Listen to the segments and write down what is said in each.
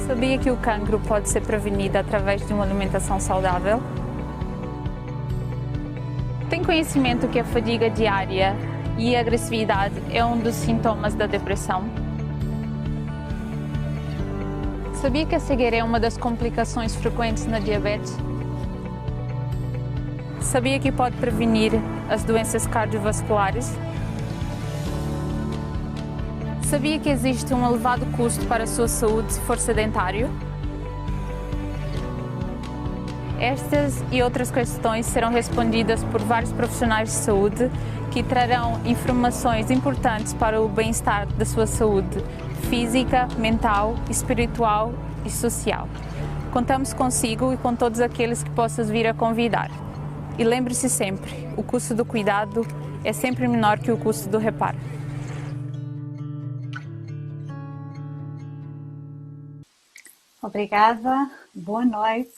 Sabia que o cancro pode ser prevenido através de uma alimentação saudável? Tem conhecimento que a fadiga diária e a agressividade é um dos sintomas da depressão? Sabia que a cegueira é uma das complicações frequentes na diabetes? Sabia que pode prevenir as doenças cardiovasculares? Sabia que existe um elevado custo para a sua saúde se for sedentário? Estas e outras questões serão respondidas por vários profissionais de saúde que trarão informações importantes para o bem-estar da sua saúde física, mental, espiritual e social. Contamos consigo e com todos aqueles que possas vir a convidar. E lembre-se sempre, o custo do cuidado é sempre menor que o custo do reparo. Obrigada, boa noite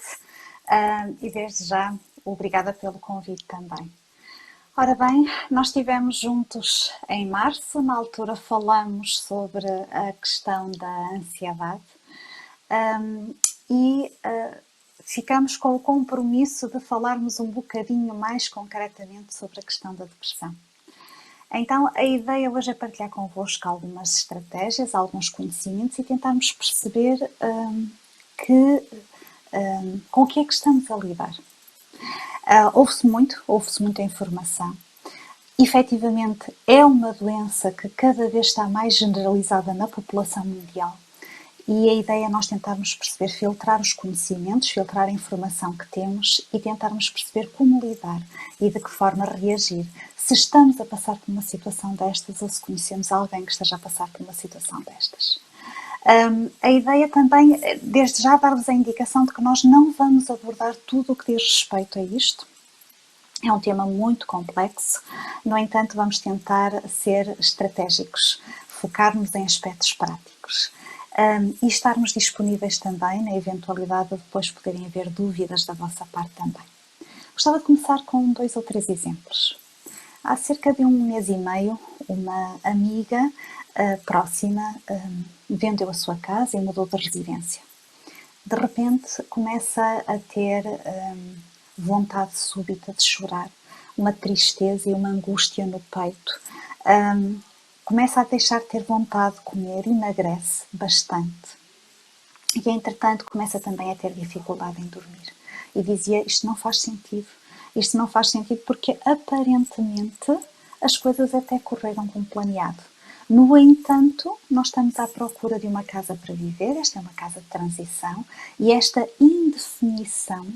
e desde já obrigada pelo convite também. Ora bem, nós estivemos juntos em março, na altura falamos sobre a questão da ansiedade e ficamos com o compromisso de falarmos um bocadinho mais concretamente sobre a questão da depressão. Então, a ideia hoje é partilhar convosco algumas estratégias, alguns conhecimentos e tentarmos perceber com o que é que estamos a lidar. Ouve-se muita informação. Efetivamente, é uma doença que cada vez está mais generalizada na população mundial e a ideia é nós tentarmos perceber, filtrar os conhecimentos, filtrar a informação que temos e tentarmos perceber como lidar e de que forma reagir. Se estamos a passar por uma situação destas ou se conhecemos alguém que esteja a passar por uma situação destas. A ideia também, desde já, dar-vos a indicação de que nós não vamos abordar tudo o que diz respeito a isto. É um tema muito complexo, no entanto vamos tentar ser estratégicos, focar-nos em aspectos práticos e estarmos disponíveis também na eventualidade de depois poderem haver dúvidas da vossa parte também. Gostava de começar com 2 ou 3 exemplos. Há cerca de 1 mês e meio, uma amiga próxima vendeu a sua casa e mudou de residência. De repente começa a ter vontade súbita de chorar, uma tristeza e uma angústia no peito. Começa a deixar de ter vontade de comer, emagrece bastante. E entretanto começa também a ter dificuldade em dormir. E dizia, isto não faz sentido. Isto não faz sentido porque aparentemente as coisas até correram como planeado. No entanto, nós estamos à procura de uma casa para viver, esta é uma casa de transição, e esta indefinição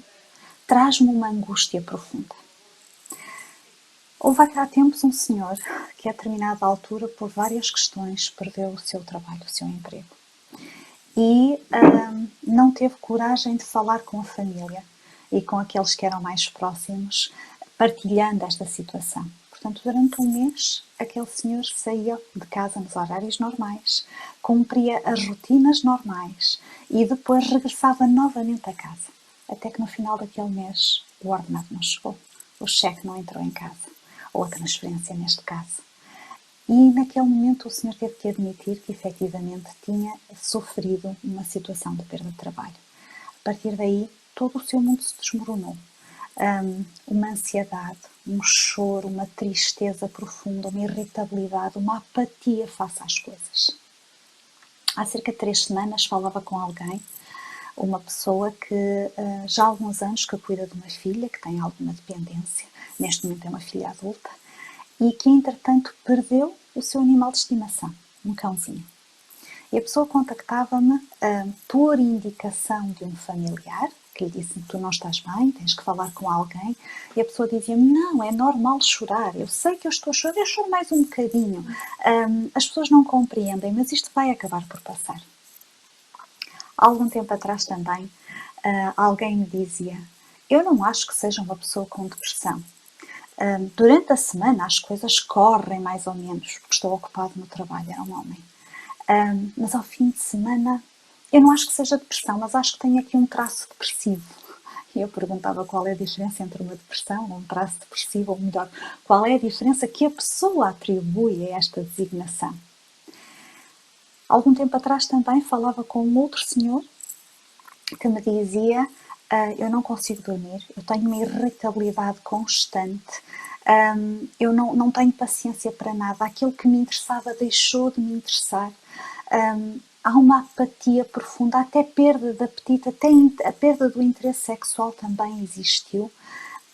traz-me uma angústia profunda. Houve há tempos um senhor que a determinada altura, por várias questões, perdeu o seu trabalho, o seu emprego. E não teve coragem de falar com a família e com aqueles que eram mais próximos, partilhando esta situação. Portanto, durante 1 mês, aquele senhor saía de casa nos horários normais, cumpria as rotinas normais e depois regressava novamente a casa. Até que no final daquele mês o ordenado não chegou, o cheque não entrou em casa, ou a transferência neste caso. E naquele momento o senhor teve que admitir que efetivamente tinha sofrido uma situação de perda de trabalho. A partir daí, todo o seu mundo se desmoronou. Uma ansiedade, um choro, uma tristeza profunda, uma irritabilidade, uma apatia face às coisas. Há cerca de 3 semanas falava com alguém, uma pessoa que já há alguns anos que cuida de uma filha que tem alguma dependência, neste momento é uma filha adulta, e que entretanto perdeu o seu animal de estimação, um cãozinho. E a pessoa contactava-me por indicação de um familiar, que lhe disse, tu não estás bem, tens que falar com alguém, e a pessoa dizia-me, não, é normal chorar, eu sei que eu estou a chorar, eu choro mais um bocadinho, as pessoas não compreendem, mas isto vai acabar por passar. Há algum tempo atrás também, alguém me dizia, eu não acho que seja uma pessoa com depressão. Durante a semana as coisas correm mais ou menos, porque estou ocupado no trabalho, era um homem. Mas ao fim de semana, eu não acho que seja depressão, mas acho que tenho aqui um traço depressivo. E eu perguntava qual é a diferença entre uma depressão ou um traço depressivo, ou melhor, qual é a diferença que a pessoa atribui a esta designação. Algum tempo atrás também falava com um outro senhor que me dizia: eu não consigo dormir, eu tenho uma irritabilidade constante, eu não tenho paciência para nada, aquilo que me interessava deixou de me interessar, há uma apatia profunda, até perda de apetite, até a perda do interesse sexual também existiu.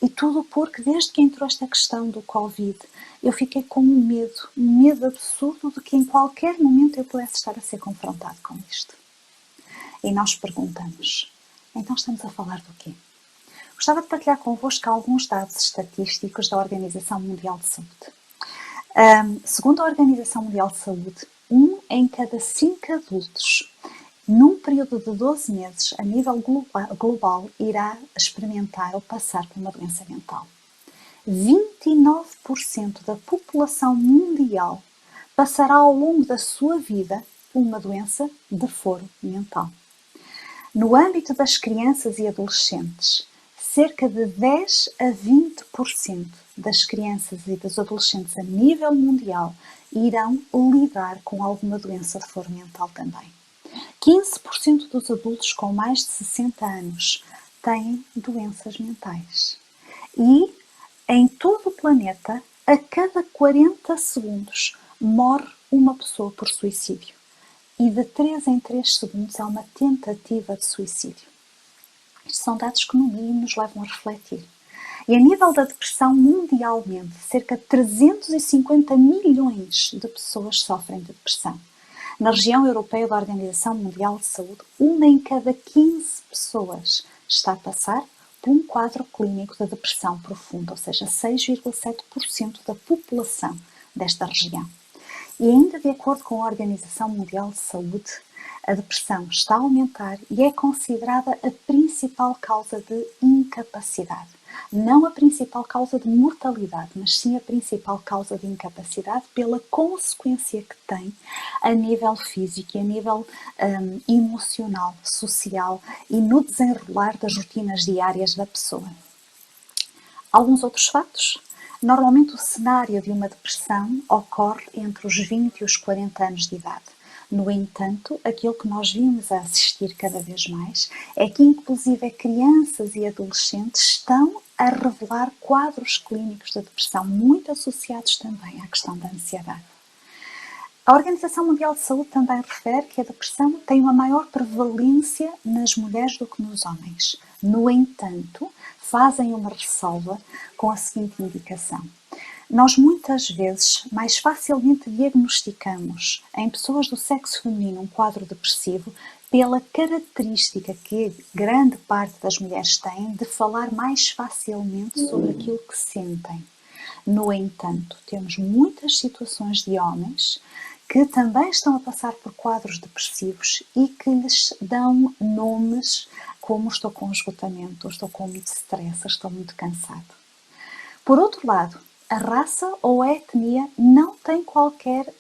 E tudo porque, desde que entrou esta questão do Covid, eu fiquei com um medo absurdo de que em qualquer momento eu pudesse estar a ser confrontado com isto. E nós perguntamos, então estamos a falar do quê? Gostava de partilhar convosco alguns dados estatísticos da Organização Mundial de Saúde. Segundo a Organização Mundial de Saúde, 1 em cada 5 adultos, num período de 12 meses, a nível global, irá experimentar ou passar por uma doença mental. 29% da população mundial passará ao longo da sua vida por uma doença de foro mental. No âmbito das crianças e adolescentes, cerca de 10 a 20% das crianças e dos adolescentes a nível mundial irão lidar com alguma doença de foro mental também. 15% dos adultos com mais de 60 anos têm doenças mentais. E em todo o planeta, a cada 40 segundos, morre uma pessoa por suicídio. E de 3 em 3 segundos há uma tentativa de suicídio. Estes são dados que, no mínimo, nos levam a refletir. E a nível da depressão, mundialmente, cerca de 350 milhões de pessoas sofrem de depressão. Na região europeia da Organização Mundial de Saúde, 1 em cada 15 pessoas está a passar por um quadro clínico de depressão profunda, ou seja, 6,7% da população desta região. E ainda de acordo com a Organização Mundial de Saúde, a depressão está a aumentar e é considerada a principal causa de incapacidade. Não a principal causa de mortalidade, mas sim a principal causa de incapacidade pela consequência que tem a nível físico e a nível emocional, social e no desenrolar das rotinas diárias da pessoa. Alguns outros fatos. Normalmente o cenário de uma depressão ocorre entre os 20 e os 40 anos de idade. No entanto, aquilo que nós vimos a assistir cada vez mais é que, inclusive, crianças e adolescentes estão a revelar quadros clínicos de depressão, muito associados também à questão da ansiedade. A Organização Mundial de Saúde também refere que a depressão tem uma maior prevalência nas mulheres do que nos homens. No entanto, fazem uma ressalva com a seguinte indicação. Nós muitas vezes mais facilmente diagnosticamos em pessoas do sexo feminino um quadro depressivo pela característica que grande parte das mulheres têm de falar mais facilmente sobre aquilo que sentem. No entanto, temos muitas situações de homens que também estão a passar por quadros depressivos e que lhes dão nomes como estou com esgotamento, estou com muito stress, estou muito cansado. Por outro lado, a raça ou a etnia não tem qualquer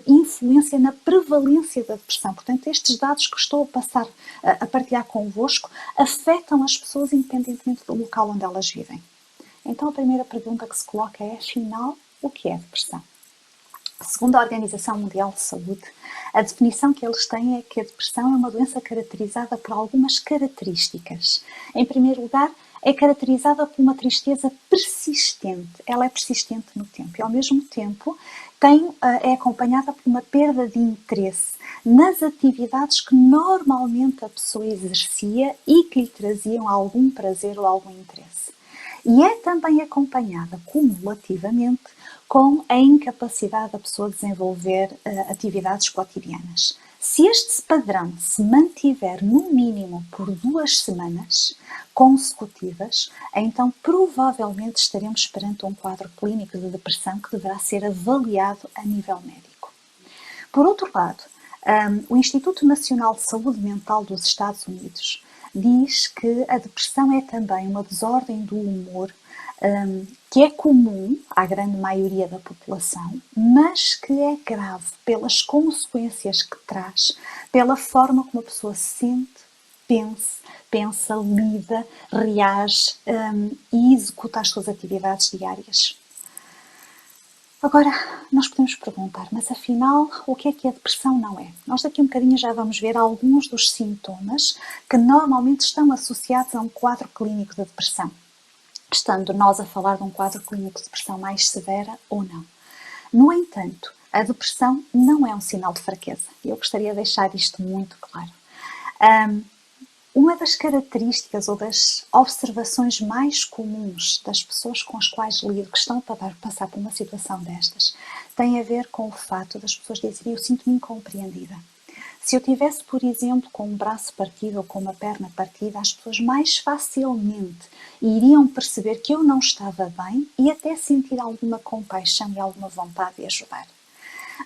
influência na prevalência da depressão. Portanto, estes dados que estou a partilhar convosco afetam as pessoas independentemente do local onde elas vivem. Então, a primeira pergunta que se coloca é, afinal, o que é depressão? Segundo a Organização Mundial de Saúde, a definição que eles têm é que a depressão é uma doença caracterizada por algumas características. Em primeiro lugar, é caracterizada por uma tristeza persistente. Ela é persistente no tempo e, ao mesmo tempo, é acompanhada por uma perda de interesse nas atividades que normalmente a pessoa exercia e que lhe traziam algum prazer ou algum interesse. E é também acompanhada cumulativamente com a incapacidade da pessoa de desenvolver atividades cotidianas. Se este padrão se mantiver no mínimo por 2 semanas consecutivas, então provavelmente estaremos perante um quadro clínico de depressão que deverá ser avaliado a nível médico. Por outro lado, o Instituto Nacional de Saúde Mental dos Estados Unidos diz que a depressão é também uma desordem do humor que é comum à grande maioria da população, mas que é grave pelas consequências que traz, pela forma como a pessoa se sente, pensa, lida, reage e executa as suas atividades diárias. Agora, nós podemos perguntar, mas afinal, o que é a depressão não é? Nós daqui a um bocadinho já vamos ver alguns dos sintomas que normalmente estão associados a um quadro clínico de depressão, estando nós a falar de um quadro clínico de depressão mais severa ou não. No entanto, a depressão não é um sinal de fraqueza. Eu gostaria de deixar isto muito claro. Uma das características ou das observações mais comuns das pessoas com as quais lido que estão a passar por uma situação destas tem a ver com o fato das pessoas dizerem: eu sinto-me incompreendida. Se eu tivesse, por exemplo, com um braço partido ou com uma perna partida, as pessoas mais facilmente iriam perceber que eu não estava bem e até sentir alguma compaixão e alguma vontade de ajudar.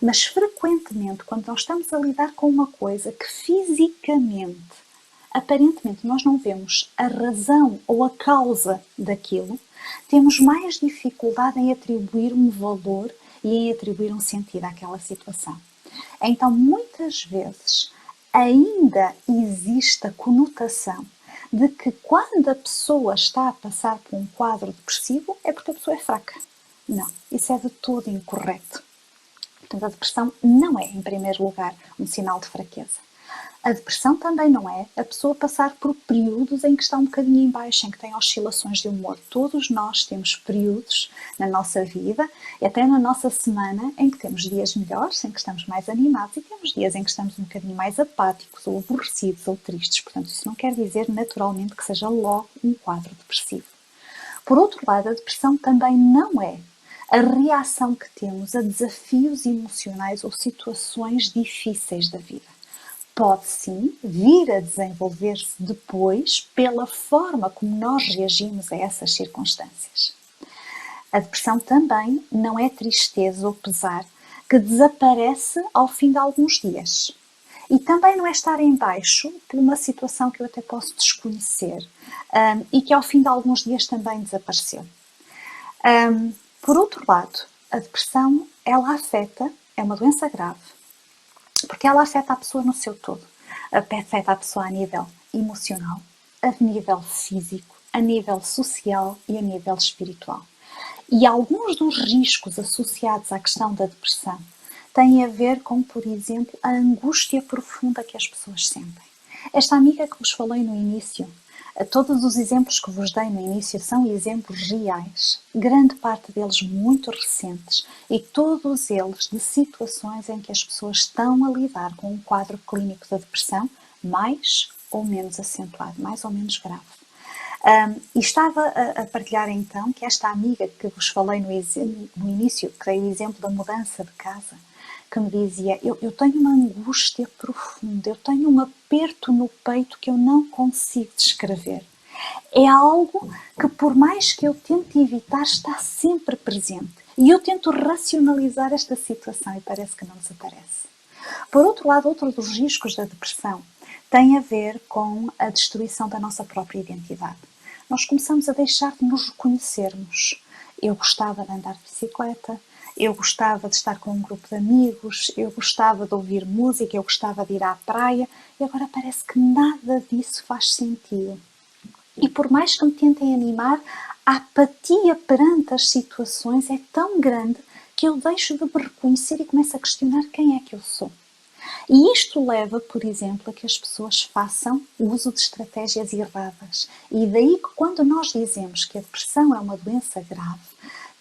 Mas frequentemente, quando nós estamos a lidar com uma coisa que fisicamente, aparentemente, nós não vemos a razão ou a causa daquilo, temos mais dificuldade em atribuir um valor e em atribuir um sentido àquela situação. Então, muitas vezes, ainda existe a conotação de que quando a pessoa está a passar por um quadro depressivo é porque a pessoa é fraca. Não, isso é de todo incorreto. Portanto, a depressão não é, em primeiro lugar, um sinal de fraqueza. A depressão também não é a pessoa passar por períodos em que está um bocadinho em baixo, em que tem oscilações de humor. Todos nós temos períodos na nossa vida e até na nossa semana em que temos dias melhores, em que estamos mais animados, e temos dias em que estamos um bocadinho mais apáticos ou aborrecidos ou tristes. Portanto, isso não quer dizer naturalmente que seja logo um quadro depressivo. Por outro lado, a depressão também não é a reação que temos a desafios emocionais ou situações difíceis da vida. Pode sim vir a desenvolver-se depois pela forma como nós reagimos a essas circunstâncias. A depressão também não é tristeza ou pesar que desaparece ao fim de alguns dias. E também não é estar em baixo por uma situação que eu até posso desconhecer e que ao fim de alguns dias também desapareceu. Por outro lado, a depressão, ela afeta, é uma doença grave, porque ela afeta a pessoa no seu todo. Afeta a pessoa a nível emocional, a nível físico, a nível social e a nível espiritual. E alguns dos riscos associados à questão da depressão têm a ver com, por exemplo, a angústia profunda que as pessoas sentem. Esta amiga que vos falei no início, todos os exemplos que vos dei no início são exemplos reais, grande parte deles muito recentes e todos eles de situações em que as pessoas estão a lidar com um quadro clínico da depressão mais ou menos acentuado, mais ou menos grave. E estava a partilhar então que esta amiga que vos falei no início, que dei o exemplo da mudança de casa, que me dizia: eu tenho uma angústia profunda, eu tenho um aperto no peito que eu não consigo descrever. É algo que, por mais que eu tente evitar, está sempre presente. E eu tento racionalizar esta situação e parece que não desaparece. Por outro lado, outro dos riscos da depressão tem a ver com a destruição da nossa própria identidade. Nós começamos a deixar de nos reconhecermos. Eu gostava de andar de bicicleta, eu gostava de estar com um grupo de amigos, eu gostava de ouvir música, eu gostava de ir à praia, e agora parece que nada disso faz sentido. E por mais que me tentem animar, a apatia perante as situações é tão grande que eu deixo de me reconhecer e começo a questionar quem é que eu sou. E isto leva, por exemplo, a que as pessoas façam uso de estratégias erradas. E daí que quando nós dizemos que a depressão é uma doença grave,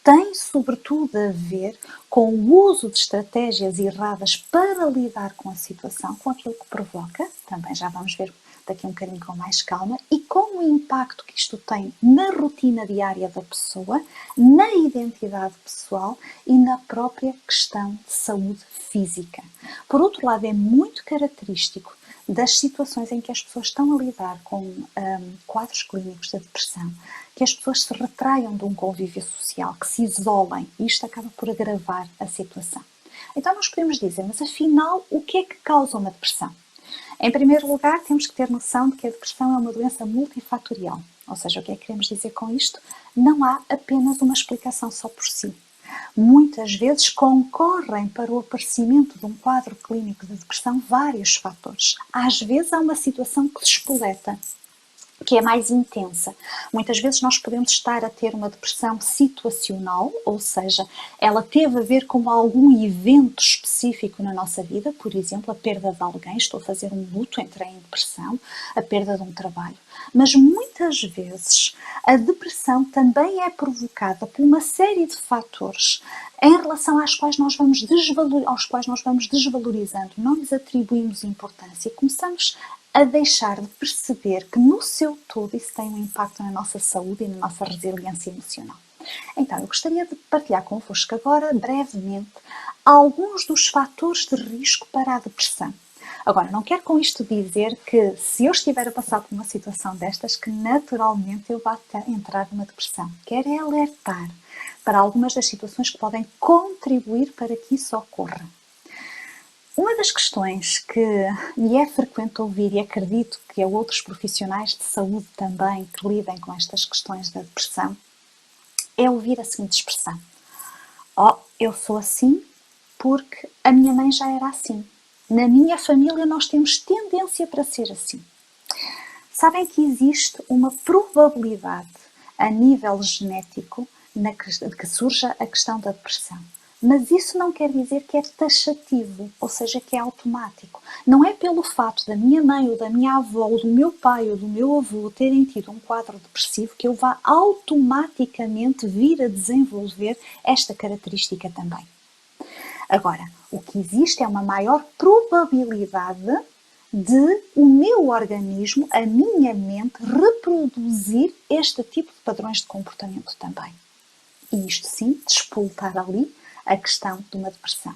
tem sobretudo a ver com o uso de estratégias erradas para lidar com a situação, com aquilo que provoca, também já vamos ver daqui um bocadinho com mais calma, e com o impacto que isto tem na rotina diária da pessoa, na identidade pessoal e na própria questão de saúde física. Por outro lado, é muito característico das situações em que as pessoas estão a lidar com quadros clínicos de depressão, que as pessoas se retraiam de um convívio social, que se isolem, e isto acaba por agravar a situação. Então nós podemos dizer, mas afinal, o que é que causa uma depressão? Em primeiro lugar, temos que ter noção de que a depressão é uma doença multifatorial. Ou seja, o que é que queremos dizer com isto? Não há apenas uma explicação só por si. Muitas vezes concorrem para o aparecimento de um quadro clínico de depressão vários fatores. Às vezes há uma situação que se espoleta. que é mais intensa. Muitas vezes nós podemos estar a ter uma depressão situacional, ou seja, ela teve a ver com algum evento específico na nossa vida, por exemplo, a perda de alguém, estou a fazer um luto, entrei em depressão, a perda de um trabalho. Mas muitas vezes a depressão também é provocada por uma série de fatores em relação aos quais nós vamos desvalorizando, não lhes atribuímos importância e começamos a deixar de perceber que no seu todo isso tem um impacto na nossa saúde e na nossa resiliência emocional. Então, eu gostaria de partilhar convosco agora, brevemente, alguns dos fatores de risco para a depressão. Agora, não quero com isto dizer que se eu estiver a passar por uma situação destas, que naturalmente eu vá entrar numa depressão. Quero é alertar para algumas das situações que podem contribuir para que isso ocorra. Uma das questões que me é frequente ouvir, e acredito que há outros profissionais de saúde também que lidem com estas questões da depressão, é ouvir a seguinte expressão: "Oh, eu sou assim porque a minha mãe já era assim. Na minha família nós temos tendência para ser assim." Sabem que existe uma probabilidade a nível genético de que surja a questão da depressão. Mas isso não quer dizer que é taxativo, ou seja, que é automático. Não é pelo fato da minha mãe ou da minha avó ou do meu pai ou do meu avô terem tido um quadro depressivo que eu vá automaticamente vir a desenvolver esta característica também. Agora, o que existe é uma maior probabilidade de o meu organismo, a minha mente, reproduzir este tipo de padrões de comportamento também. E isto sim, despoltar ali a questão de uma depressão.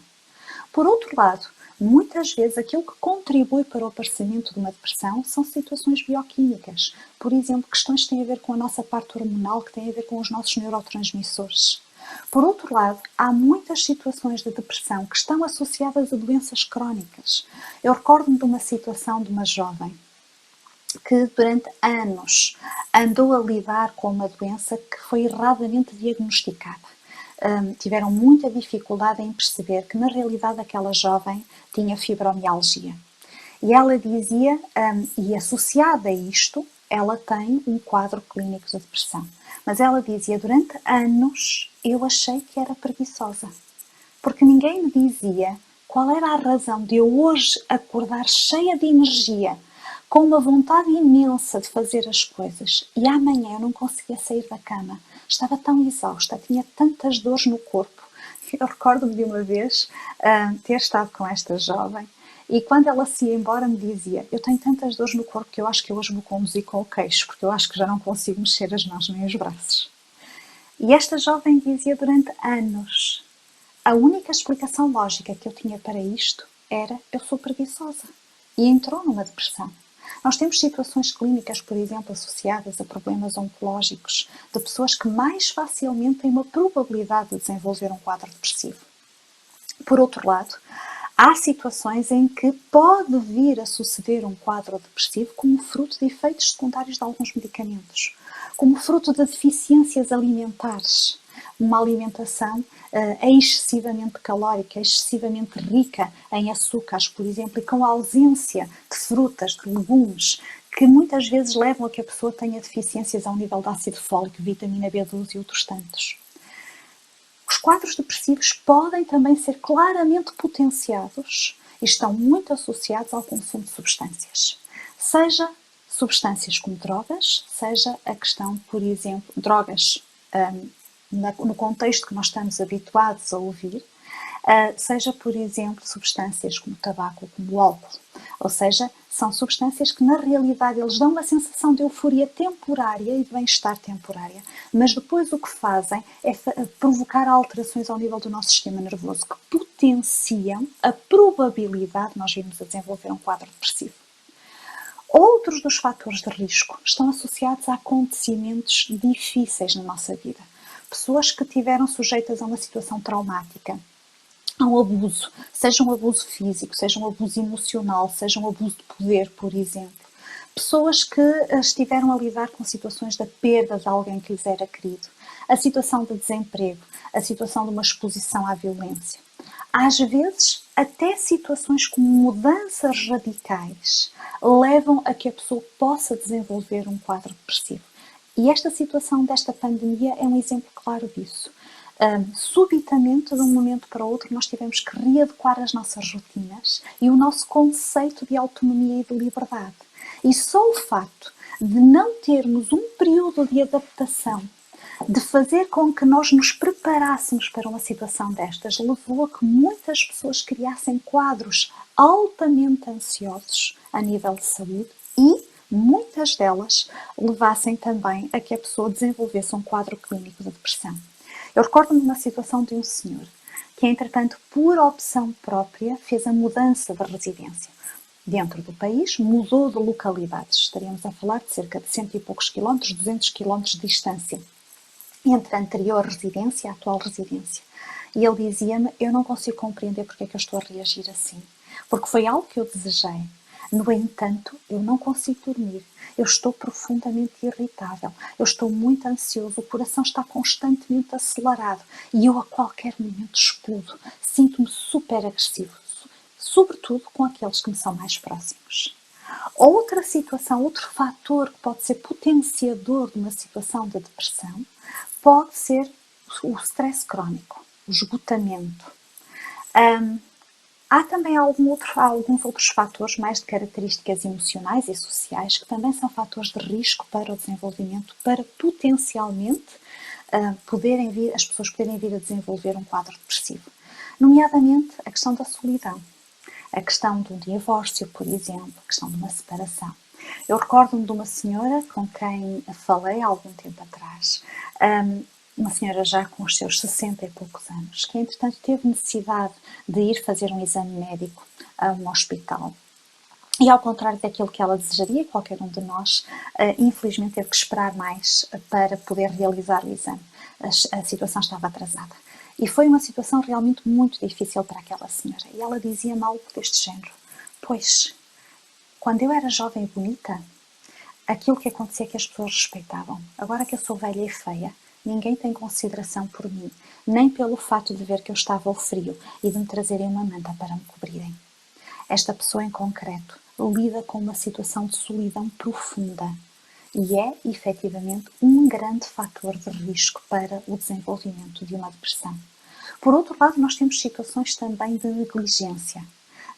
Por outro lado, muitas vezes aquilo que contribui para o aparecimento de uma depressão são situações bioquímicas. Por exemplo, questões que têm a ver com a nossa parte hormonal, que têm a ver com os nossos neurotransmissores. Por outro lado, há muitas situações de depressão que estão associadas a doenças crónicas. Eu recordo-me de uma situação de uma jovem que durante anos andou a lidar com uma doença que foi erradamente diagnosticada. Tiveram muita dificuldade em perceber que na realidade aquela jovem tinha fibromialgia. E ela dizia, e associada a isto, ela tem um quadro clínico de depressão. Mas ela dizia, durante anos eu achei que era preguiçosa. Porque ninguém me dizia qual era a razão de eu hoje acordar cheia de energia, com uma vontade imensa de fazer as coisas, e amanhã eu não conseguia sair da cama. Estava tão exausta, tinha tantas dores no corpo. Eu recordo-me de uma vez ter estado com esta jovem e quando ela se ia embora me dizia: eu tenho tantas dores no corpo que eu acho que hoje vou conduzir com o queixo, porque eu acho que já não consigo mexer as mãos nem os braços. E esta jovem dizia durante anos: a única explicação lógica que eu tinha para isto era: eu sou preguiçosa. E entrou numa depressão. Nós temos situações clínicas, por exemplo, associadas a problemas oncológicos, de pessoas que mais facilmente têm uma probabilidade de desenvolver um quadro depressivo. Por outro lado, há situações em que pode vir a suceder um quadro depressivo como fruto de efeitos secundários de alguns medicamentos, como fruto de deficiências alimentares, uma alimentação excessivamente calórica, excessivamente rica em açúcares, por exemplo, e com a ausência de frutas, de legumes, que muitas vezes levam a que a pessoa tenha deficiências ao nível de ácido fólico, vitamina B12 e outros tantos. Os quadros depressivos podem também ser claramente potenciados e estão muito associados ao consumo de substâncias. Seja substâncias como drogas, seja a questão, por exemplo, drogas no contexto que nós estamos habituados a ouvir, seja, por exemplo, substâncias como o tabaco ou como o álcool. Ou seja, são substâncias que na realidade eles dão uma sensação de euforia temporária e de bem-estar temporária, mas depois o que fazem é provocar alterações ao nível do nosso sistema nervoso que potenciam a probabilidade de nós irmos a desenvolver um quadro depressivo. Outros dos fatores de risco estão associados a acontecimentos difíceis na nossa vida. Pessoas que estiveram sujeitas a uma situação traumática, a um abuso, seja um abuso físico, seja um abuso emocional, seja um abuso de poder, por exemplo. Pessoas que estiveram a lidar com situações da perda de alguém que lhes era querido, a situação de desemprego, a situação de uma exposição à violência. Às vezes, até situações como mudanças radicais levam a que a pessoa possa desenvolver um quadro depressivo. E esta situação desta pandemia é um exemplo claro disso. Subitamente, de um momento para o outro, nós tivemos que readequar as nossas rotinas e o nosso conceito de autonomia e de liberdade. E só o facto de não termos um período de adaptação, de fazer com que nós nos preparássemos para uma situação destas, levou a que muitas pessoas criassem quadros altamente ansiosos a nível de saúde e muitas delas levassem também a que a pessoa desenvolvesse um quadro clínico de depressão. Eu recordo-me de uma situação de um senhor que, entretanto, por opção própria, fez a mudança de residência. Dentro do país, mudou de localidades. Estaríamos a falar de cerca de 100 e poucos quilómetros, 200 quilómetros de distância entre a anterior residência e a atual residência. E ele dizia-me, eu não consigo compreender porque é que eu estou a reagir assim. Porque foi algo que eu desejei. No entanto, eu não consigo dormir. Eu estou profundamente irritável. Eu estou muito ansioso. O coração está constantemente acelerado. E eu a qualquer momento explodo. Sinto-me super agressivo. Sobretudo com aqueles que me são mais próximos. Outra situação, outro fator que pode ser potenciador de uma situação de depressão, pode ser o stress crónico, o esgotamento. Há também alguns outros fatores mais de características emocionais e sociais que também são fatores de risco para o desenvolvimento, para potencialmente as pessoas poderem vir a desenvolver um quadro depressivo. Nomeadamente a questão da solidão, a questão de um divórcio, por exemplo, a questão de uma separação. Eu recordo-me de uma senhora com quem falei há algum tempo atrás, uma senhora já com os seus 60 e poucos anos, que entretanto teve necessidade de ir fazer um exame médico a um hospital. E ao contrário daquilo que ela desejaria, qualquer um de nós, infelizmente teve que esperar mais para poder realizar o exame. A situação estava atrasada. E foi uma situação realmente muito difícil para aquela senhora. E ela dizia-me algo deste género. Pois, quando eu era jovem e bonita, aquilo que acontecia é que as pessoas respeitavam. Agora que eu sou velha e feia, ninguém tem consideração por mim, nem pelo fato de ver que eu estava ao frio e de me trazerem uma manta para me cobrirem. Esta pessoa em concreto lida com uma situação de solidão profunda e é, efetivamente, um grande fator de risco para o desenvolvimento de uma depressão. Por outro lado, nós temos situações também de negligência,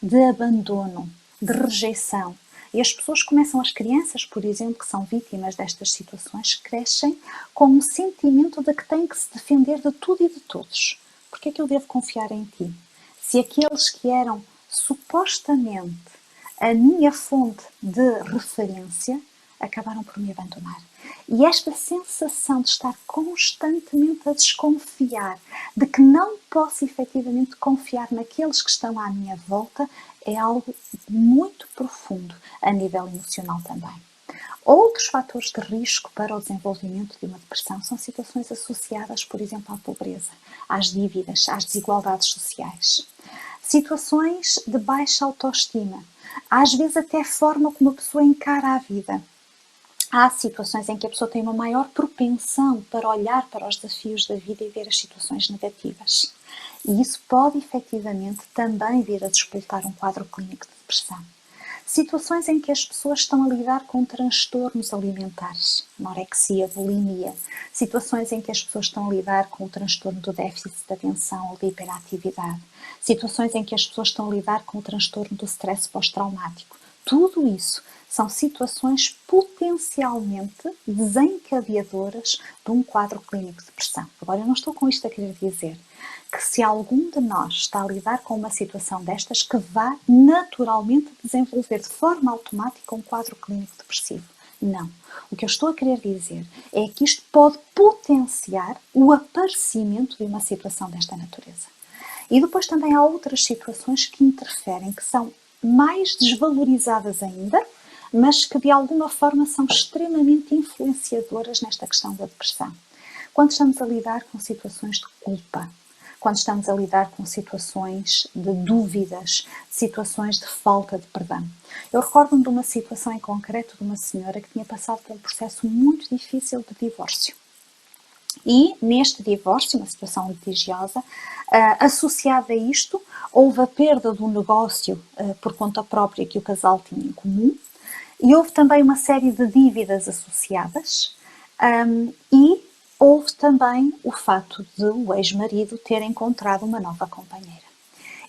de abandono, de rejeição. E as pessoas começam, as crianças, por exemplo, que são vítimas destas situações, crescem com um sentimento de que têm que se defender de tudo e de todos. Porque é que eu devo confiar em ti? Se aqueles que eram supostamente a minha fonte de referência acabaram por me abandonar. E esta sensação de estar constantemente a desconfiar, de que não posso efetivamente confiar naqueles que estão à minha volta, é algo muito profundo a nível emocional também. Outros fatores de risco para o desenvolvimento de uma depressão são situações associadas, por exemplo, à pobreza, às dívidas, às desigualdades sociais. Situações de baixa autoestima, às vezes até a forma como a pessoa encara a vida. Há situações em que a pessoa tem uma maior propensão para olhar para os desafios da vida e ver as situações negativas. E isso pode, efetivamente, também vir a despoltar um quadro clínico de depressão. Situações em que as pessoas estão a lidar com transtornos alimentares, anorexia, bulimia. Situações em que as pessoas estão a lidar com o transtorno do déficit de atenção ou de hiperatividade. Situações em que as pessoas estão a lidar com o transtorno do stress pós-traumático. Tudo isso são situações potencialmente desencadeadoras de um quadro clínico de depressão. Agora, eu não estou com isto a querer dizer que se algum de nós está a lidar com uma situação destas, que vá naturalmente desenvolver de forma automática um quadro clínico depressivo. Não. O que eu estou a querer dizer é que isto pode potenciar o aparecimento de uma situação desta natureza. E depois também há outras situações que interferem, que são mais desvalorizadas ainda, mas que de alguma forma são extremamente influenciadoras nesta questão da depressão. Quando estamos a lidar com situações de culpa, quando estamos a lidar com situações de dúvidas, situações de falta de perdão. Eu recordo-me de uma situação em concreto de uma senhora que tinha passado por um processo muito difícil de divórcio. E neste divórcio, uma situação litigiosa, associada a isto, houve a perda do negócio por conta própria que o casal tinha em comum, E houve também uma série de dívidas associadas, e houve também o fato de o ex-marido ter encontrado uma nova companheira.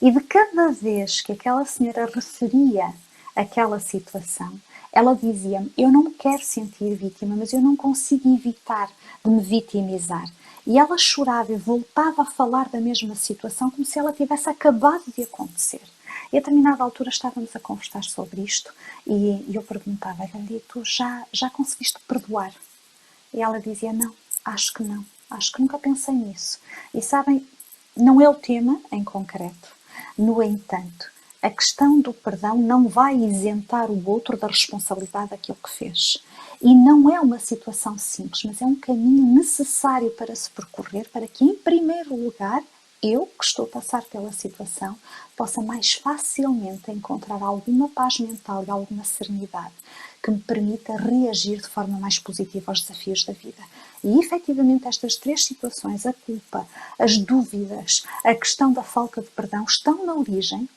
E de cada vez que aquela senhora referia aquela situação, ela dizia-me: eu não me quero sentir vítima, mas eu não consigo evitar de me vitimizar. E ela chorava e voltava a falar da mesma situação como se ela tivesse acabado de acontecer. E a determinada altura estávamos a conversar sobre isto e eu perguntava: tu já conseguiste perdoar? E ela dizia: não, acho que não, acho que nunca pensei nisso. E sabem, não é o tema em concreto. No entanto, a questão do perdão não vai isentar o outro da responsabilidade daquilo que fez. E não é uma situação simples, mas é um caminho necessário para se percorrer, para que, em primeiro lugar, eu, que estou a passar pela situação, possa mais facilmente encontrar alguma paz mental e alguma serenidade que me permita reagir de forma mais positiva aos desafios da vida. E, efetivamente, estas três situações, a culpa, as dúvidas, a questão da falta de perdão, estão na origem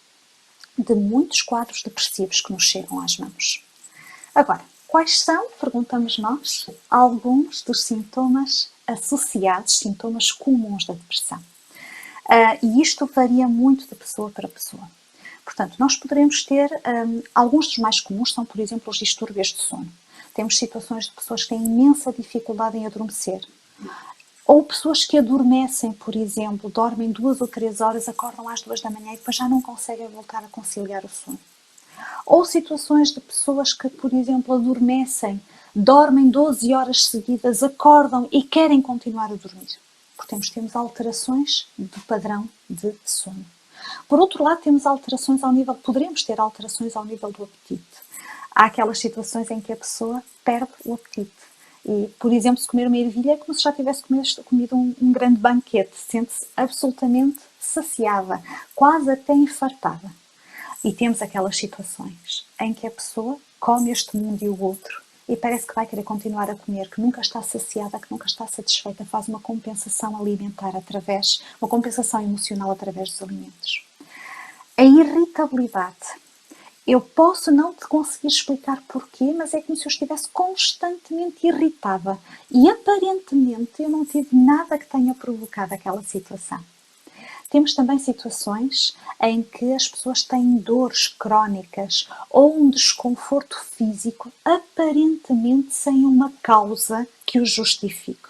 de muitos quadros depressivos que nos chegam às mãos. Agora, quais são, perguntamos nós, alguns dos sintomas associados, sintomas comuns da depressão? E isto varia muito de pessoa para pessoa. Portanto, nós poderemos ter, alguns dos mais comuns são, por exemplo, os distúrbios de sono. Temos situações de pessoas que têm imensa dificuldade em adormecer. Ou pessoas que adormecem, por exemplo, dormem 2 ou 3 horas, acordam às 2 da manhã e depois já não conseguem voltar a conciliar o sono. Ou situações de pessoas que, por exemplo, adormecem, dormem 12 horas seguidas, acordam e querem continuar a dormir. Portanto, temos alterações do padrão de sono. Por outro lado, poderemos ter alterações ao nível do apetite. Há aquelas situações em que a pessoa perde o apetite. E, por exemplo, se comer uma ervilha é como se já tivesse comido um grande banquete. Sente-se absolutamente saciada, quase até infartada. E temos aquelas situações em que a pessoa come este mundo e o outro e parece que vai querer continuar a comer, que nunca está saciada, que nunca está satisfeita, faz uma compensação alimentar uma compensação emocional através dos alimentos. A irritabilidade. Eu posso não te conseguir explicar porquê, mas é como se eu estivesse constantemente irritada. E aparentemente eu não tive nada que tenha provocado aquela situação. Temos também situações em que as pessoas têm dores crónicas ou um desconforto físico aparentemente sem uma causa que o justifique.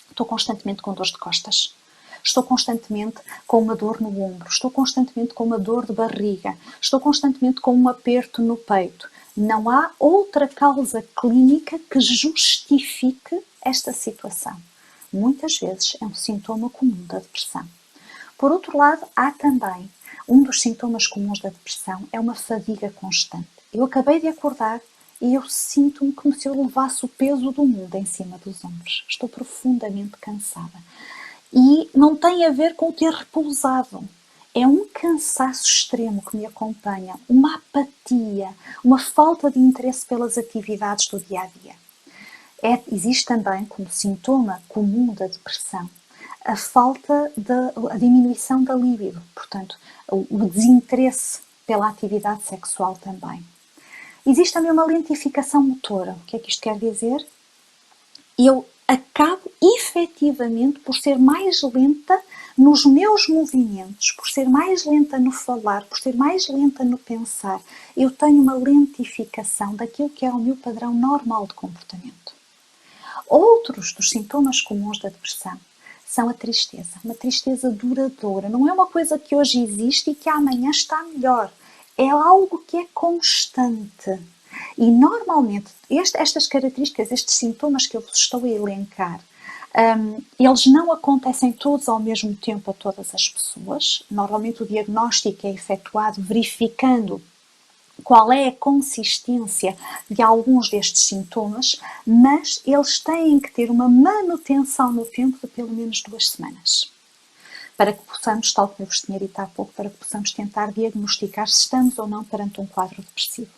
Estou constantemente com dores de costas. Estou constantemente com uma dor no ombro, estou constantemente com uma dor de barriga, estou constantemente com um aperto no peito. Não há outra causa clínica que justifique esta situação. Muitas vezes é um sintoma comum da depressão. Por outro lado, há também um dos sintomas comuns da depressão, é uma fadiga constante. Eu acabei de acordar e eu sinto-me como se eu levasse o peso do mundo em cima dos ombros. Estou profundamente cansada. E não tem a ver com o ter repousado. É um cansaço extremo que me acompanha, uma apatia, uma falta de interesse pelas atividades do dia-a-dia. Existe também, como sintoma comum da depressão, a diminuição da libido, portanto, o desinteresse pela atividade sexual também. Existe também uma lentificação motora. O que é que isto quer dizer? Eu acabo efetivamente por ser mais lenta nos meus movimentos, por ser mais lenta no falar, por ser mais lenta no pensar. Eu tenho uma lentificação daquilo que é o meu padrão normal de comportamento. Outros dos sintomas comuns da depressão são a tristeza, uma tristeza duradoura. Não é uma coisa que hoje existe e que amanhã está melhor. É algo que é constante. E normalmente estas características, estes sintomas que eu vos estou a elencar, eles não acontecem todos ao mesmo tempo a todas as pessoas. Normalmente o diagnóstico é efetuado verificando qual é a consistência de alguns destes sintomas, mas eles têm que ter uma manutenção no tempo de pelo menos 2 semanas. Para que possamos, tal como eu vos tinha dito há pouco, para que possamos tentar diagnosticar se estamos ou não perante um quadro depressivo.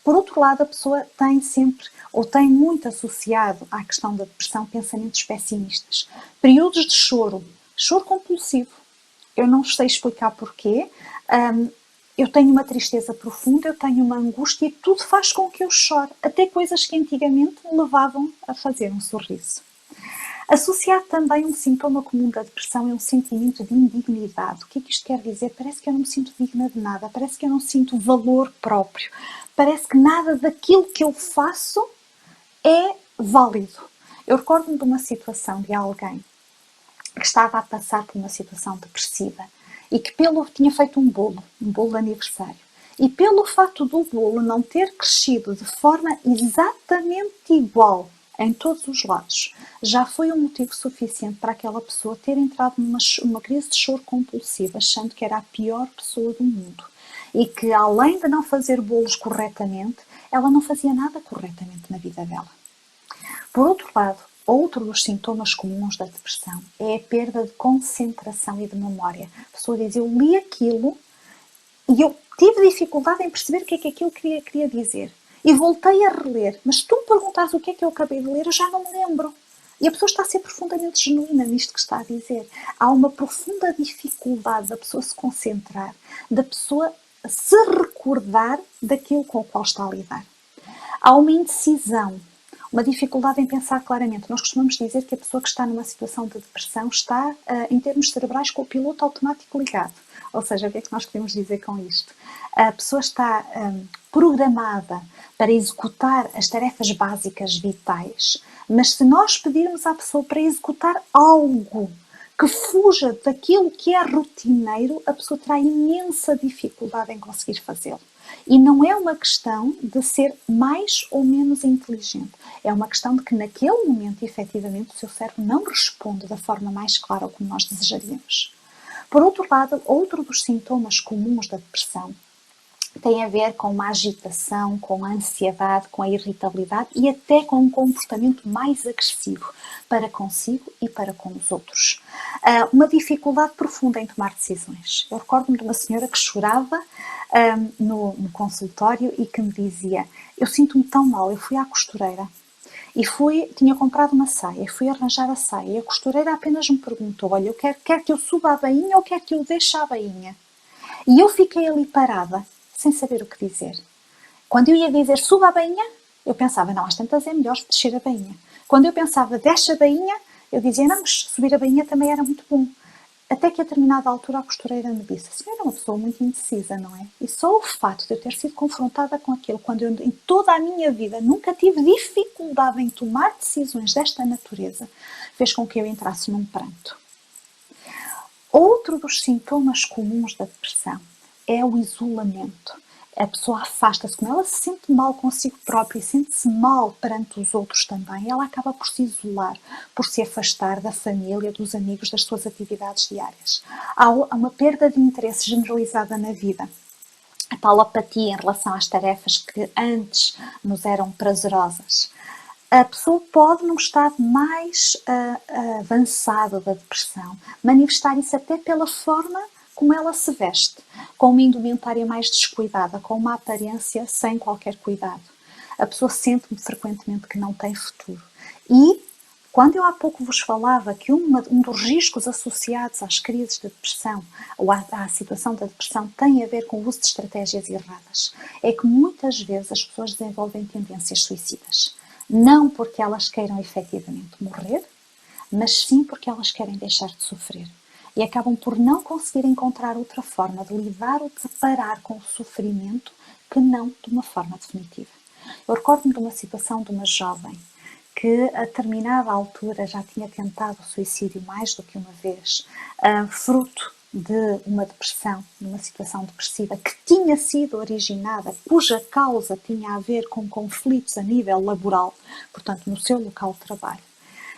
Por outro lado, a pessoa tem sempre, ou tem muito associado à questão da depressão, pensamentos pessimistas. Períodos de choro compulsivo. Eu não sei explicar porquê. Eu tenho uma tristeza profunda, eu tenho uma angústia e tudo faz com que eu chore, até coisas que antigamente me levavam a fazer um sorriso. Associado também a um sintoma comum da depressão é um sentimento de indignidade. O que é que isto quer dizer? Parece que eu não me sinto digna de nada, parece que eu não sinto valor próprio, parece que nada daquilo que eu faço é válido. Eu recordo-me de uma situação de alguém que estava a passar por uma situação depressiva e que tinha feito um bolo de aniversário. E pelo fato do bolo não ter crescido de forma exatamente igual em todos os lados, já foi um motivo suficiente para aquela pessoa ter entrado numa crise de choro compulsiva, achando que era a pior pessoa do mundo. E que, além de não fazer bolos corretamente, ela não fazia nada corretamente na vida dela. Por outro lado, outro dos sintomas comuns da depressão é a perda de concentração e de memória. A pessoa diz, eu li aquilo e eu tive dificuldade em perceber o que é que aquilo queria dizer. E voltei a reler, mas se tu me perguntares o que é que eu acabei de ler, eu já não me lembro. E a pessoa está a ser profundamente genuína nisto que está a dizer. Há uma profunda dificuldade da pessoa se concentrar, da pessoa se recordar daquilo com o qual está a lidar. Há uma indecisão, uma dificuldade em pensar claramente. Nós costumamos dizer que a pessoa que está numa situação de depressão está, em termos cerebrais, com o piloto automático ligado. Ou seja, o que é que nós queremos dizer com isto? A pessoa está programada para executar as tarefas básicas vitais, mas se nós pedirmos à pessoa para executar algo que fuja daquilo que é rotineiro, a pessoa terá imensa dificuldade em conseguir fazê-lo. E não é uma questão de ser mais ou menos inteligente. É uma questão de que naquele momento, efetivamente, o seu cérebro não responde da forma mais clara como nós desejaríamos. Por outro lado, outro dos sintomas comuns da depressão tem a ver com uma agitação, com a ansiedade, com a irritabilidade e até com um comportamento mais agressivo para consigo e para com os outros. Uma dificuldade profunda em tomar decisões. Eu recordo-me de uma senhora que chorava no consultório e que me dizia, eu sinto-me tão mal, eu fui à costureira e tinha comprado uma saia, e fui arranjar a saia e a costureira apenas me perguntou, olha, quer que eu suba a bainha ou quer que eu deixe a bainha? E eu fiquei ali parada, sem saber o que dizer. Quando eu ia dizer suba a bainha, eu pensava, não, às tantas é melhor descer a bainha. Quando eu pensava desce a bainha, eu dizia, não, mas subir a bainha também era muito bom. Até que a determinada altura a costureira me disse, a senhora é uma pessoa muito indecisa, não é? E só o facto de eu ter sido confrontada com aquilo, quando eu em toda a minha vida nunca tive dificuldade em tomar decisões desta natureza, fez com que eu entrasse num pranto. Outro dos sintomas comuns da depressão é o isolamento. A pessoa afasta-se, como ela se sente mal consigo própria e sente-se mal perante os outros também, ela acaba por se isolar, por se afastar da família, dos amigos, das suas atividades diárias. Há uma perda de interesse generalizada na vida. A tal apatia em relação às tarefas que antes nos eram prazerosas. A pessoa pode, num estado mais avançado da depressão, manifestar isso até pela forma como ela se veste, com uma indumentária mais descuidada, com uma aparência sem qualquer cuidado. A pessoa sente frequentemente que não tem futuro. E, quando eu há pouco vos falava que um dos riscos associados às crises de depressão, ou à situação da depressão, tem a ver com o uso de estratégias erradas, é que muitas vezes as pessoas desenvolvem tendências suicidas. Não porque elas queiram efetivamente morrer, mas sim porque elas querem deixar de sofrer. E acabam por não conseguir encontrar outra forma de lidar ou de parar com o sofrimento que não de uma forma definitiva. Eu recordo-me de uma situação de uma jovem que a determinada altura já tinha tentado o suicídio mais do que uma vez, fruto de uma depressão, de uma situação depressiva que tinha sido originada, cuja causa tinha a ver com conflitos a nível laboral, portanto no seu local de trabalho.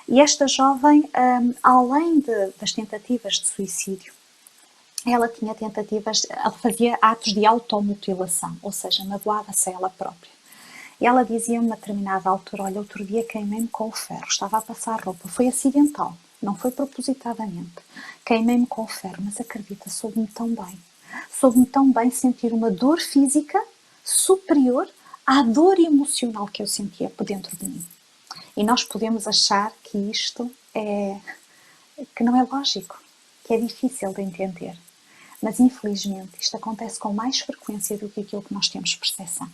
E esta jovem, além das tentativas de suicídio, ela tinha ela fazia atos de automutilação, ou seja, magoava-se a ela própria. E ela dizia a uma determinada altura, olha, outro dia queimei-me com o ferro, estava a passar roupa, foi acidental, não foi propositadamente. Queimei-me com o ferro, mas acredita, soube-me tão bem. Soube-me tão bem sentir uma dor física superior à dor emocional que eu sentia por dentro de mim. E nós podemos achar que isto que não é lógico, que é difícil de entender. Mas infelizmente isto acontece com mais frequência do que aquilo que nós temos percepção.